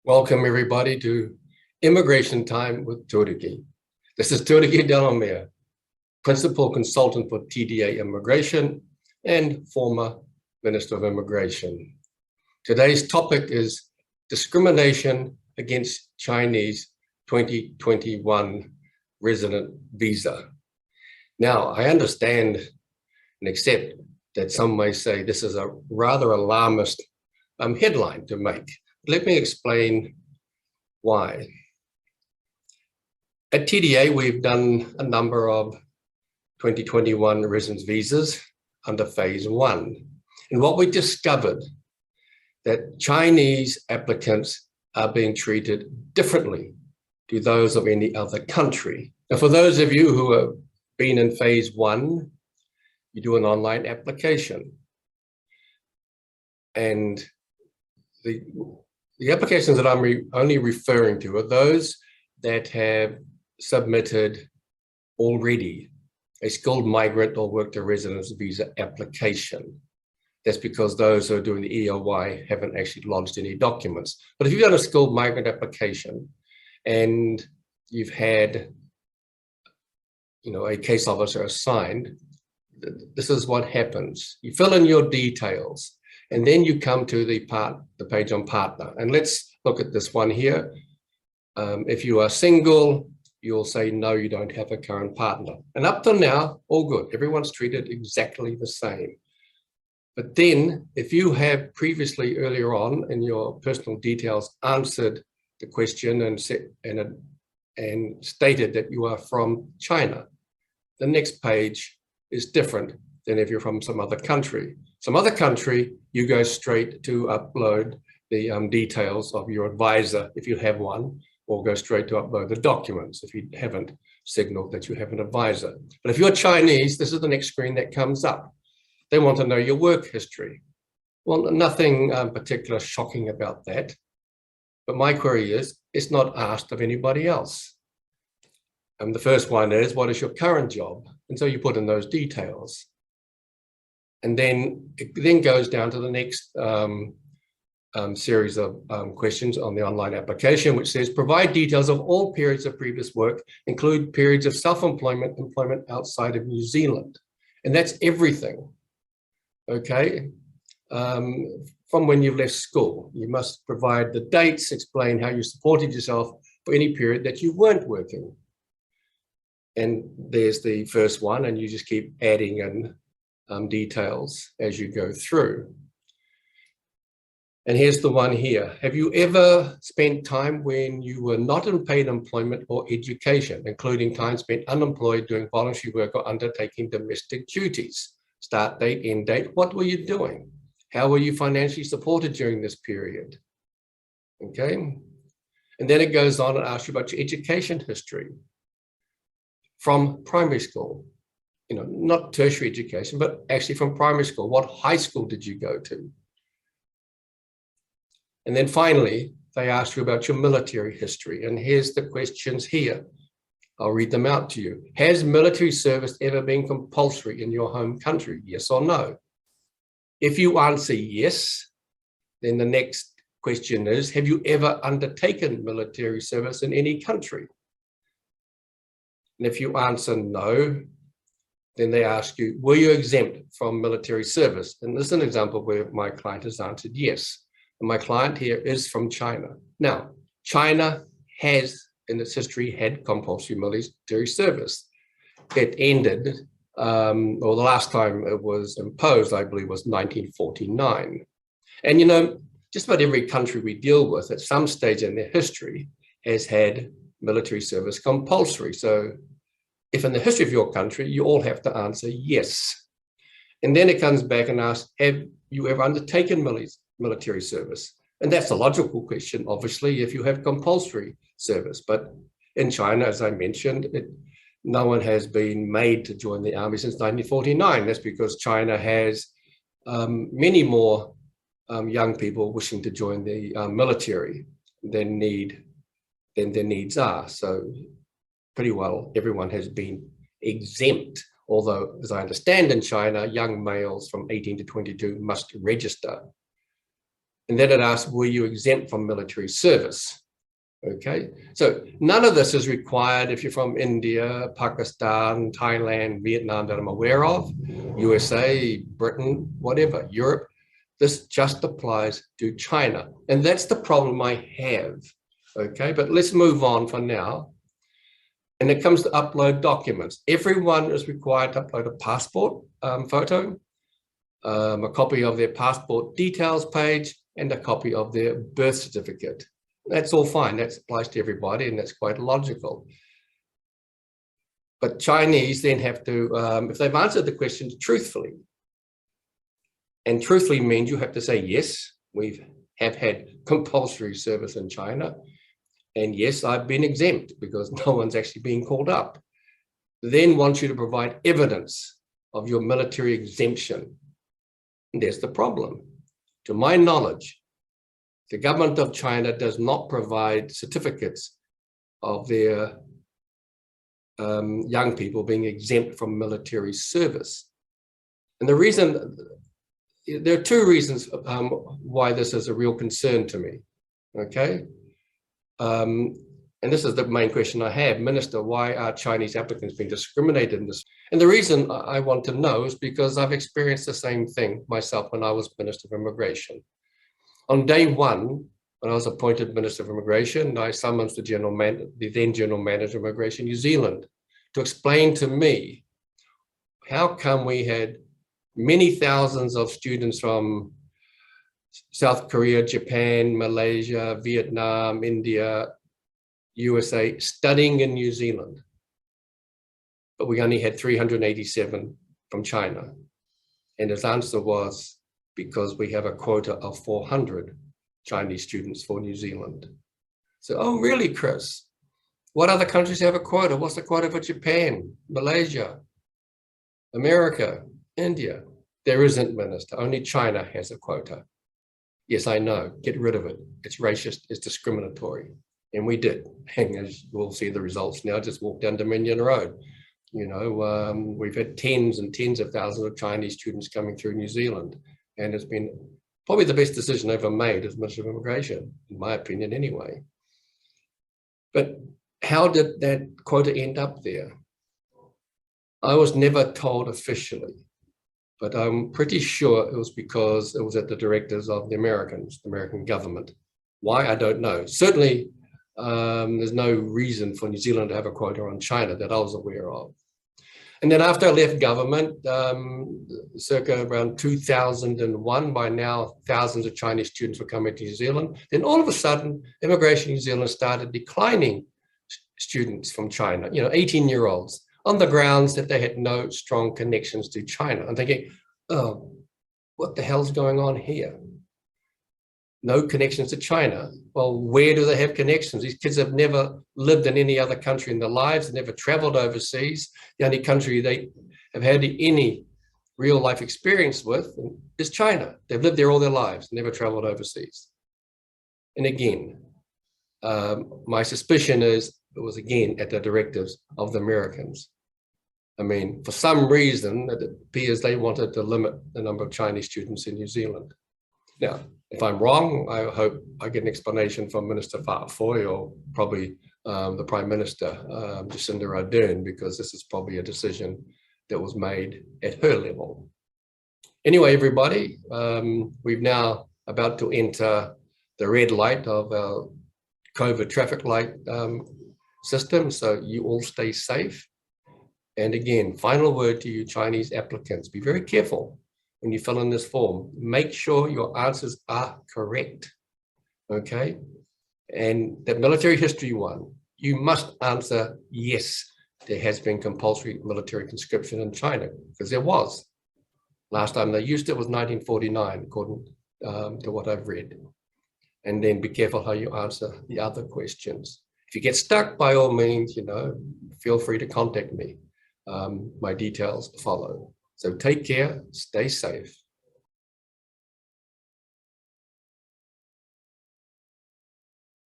Welcome everybody to Immigration Time with Tuariki. This is Tuariki Delamere, Principal Consultant for TDA Immigration and former Minister of Immigration. Today's topic is discrimination against Chinese 2021 resident visa. Now, I understand and accept that some may say this is a rather alarmist headline to make. Let me explain why. At TDA, we've done a number of 2021 residence visas under phase 1. And what we discovered that Chinese applicants are being treated differently to those of any other country. Now, for those of you who have been in phase 1, you do an online application. And the applications that I'm only referring to are those that have submitted already a skilled migrant or work to residence visa application. That's because those who are doing the EOY haven't actually lodged any documents. But if you've done a skilled migrant application and you've had, a case officer assigned, this is what happens. You fill in your details. And then you come to the page on partner. And let's look at this one here. If you are single, you'll say, no, you don't have a current partner. And up till now, all good. Everyone's treated exactly the same. But then if you have previously earlier on in your personal details answered the question and stated that you are from China, the next page is different than if you're from some other country. Some other country, you go straight to upload the details of your advisor, if you have one, or go straight to upload the documents if you haven't signaled that you have an advisor. But if you're Chinese, this is the next screen that comes up. They want to know your work history. Well, nothing particular shocking about that. But my query is, it's not asked of anybody else. The first one is, what is your current job? And so you put in those details. And then it then goes down to the next series of questions on the online application, which says, provide details of all periods of previous work, include periods of self-employment, employment outside of New Zealand. And that's everything, okay? From when you've left school, you must provide the dates, explain how you supported yourself for any period that you weren't working. And there's the first one, and you just keep adding in details as you go through. And here's the one here. Have you ever spent time when you were not in paid employment or education, including time spent unemployed doing voluntary work or undertaking domestic duties? Start date, end date, what were you doing? How were you financially supported during this period? Okay. And then it goes on and asks you about your education history from primary school. Not tertiary education, but actually from primary school. What high school did you go to? And then finally, they ask you about your military history. And here's the questions here. I'll read them out to you. Has military service ever been compulsory in your home country? Yes or no? If you answer yes, then the next question is, have you ever undertaken military service in any country? And if you answer no, then they ask you, were you exempt from military service? And this is an example where my client has answered yes. And my client here is from China. Now, China has, in its history, had compulsory military service. It ended, or the last time it was imposed, I believe, was 1949. And just about every country we deal with at some stage in their history has had military service compulsory. So if in the history of your country, you all have to answer yes. And then it comes back and asks, have you ever undertaken military service? And that's a logical question, obviously, if you have compulsory service. But in China, as I mentioned, no one has been made to join the army since 1949. That's because China has many more young people wishing to join the military than their needs are. So pretty well everyone has been exempt, although, as I understand in China, young males from 18 to 22 must register. And then it asks, were you exempt from military service? Okay, so none of this is required if you're from India, Pakistan, Thailand, Vietnam that I'm aware of, USA, Britain, whatever, Europe. This just applies to China. And that's the problem I have. Okay, but let's move on for now. And it comes to upload documents. Everyone is required to upload a passport photo, a copy of their passport details page, and a copy of their birth certificate. That's all fine. That applies to everybody, and that's quite logical. But Chinese then have to, if they've answered the questions truthfully, and truthfully means you have to say, yes, we have had compulsory service in China, and yes, I've been exempt because no one's actually being called up. Then wants you to provide evidence of your military exemption. And there's the problem. To my knowledge, the government of China does not provide certificates of their young people being exempt from military service. And the reason, there are two reasons why this is a real concern to me, okay? And this is the main question I have. Minister, why are Chinese applicants being discriminated in this? And the reason I want to know is because I've experienced the same thing myself when I was Minister of Immigration. On day one, when I was appointed Minister of Immigration, I summoned the then General Manager of Immigration New Zealand to explain to me how come we had many thousands of students from South Korea, Japan, Malaysia, Vietnam, India, USA studying in New Zealand, but we only had 387 from China. And his answer was, because we have a quota of 400 Chinese students for New Zealand. So, oh, really, Chris? What other countries have a quota? What's the quota for Japan, Malaysia, America, India? There isn't, Minister. Only China has a quota. Yes, I know. Get rid of it. It's racist. It's discriminatory. And we did. And as we'll see the results now, just walk down Dominion Road. You know, we've had tens and tens of thousands of Chinese students coming through New Zealand. And it's been probably the best decision ever made as Minister of Immigration, in my opinion anyway. But how did that quota end up there? I was never told officially, but I'm pretty sure it was because it was at the directives of the American government. Why, I don't know. Certainly, there's no reason for New Zealand to have a quota on China that I was aware of. And then after I left government, circa around 2001, by now thousands of Chinese students were coming to New Zealand. Then all of a sudden, Immigration New Zealand started declining students from China, 18-year-olds, on the grounds that they had no strong connections to China. I'm thinking, oh, what the hell's going on here? No connections to China. Well, where do they have connections? These kids have never lived in any other country in their lives, never traveled overseas. The only country they have had any real life experience with is China. They've lived there all their lives, never traveled overseas. And again, my suspicion is it was again at the directives of the Americans. I mean, for some reason, it appears they wanted to limit the number of Chinese students in New Zealand. Now, if I'm wrong, I hope I get an explanation from Minister Foy or probably the Prime Minister, Jacinda Ardern, because this is probably a decision that was made at her level. Anyway, everybody, we've now about to enter the red light of our COVID traffic light system, so you all stay safe. And again, final word to you Chinese applicants, be very careful when you fill in this form. Make sure your answers are correct, okay? And that military history one, you must answer yes, there has been compulsory military conscription in China, because there was. Last time they used it was 1949, according to what I've read. And then be careful how you answer the other questions. If you get stuck, by all means, feel free to contact me. My details follow. So take care, stay safe.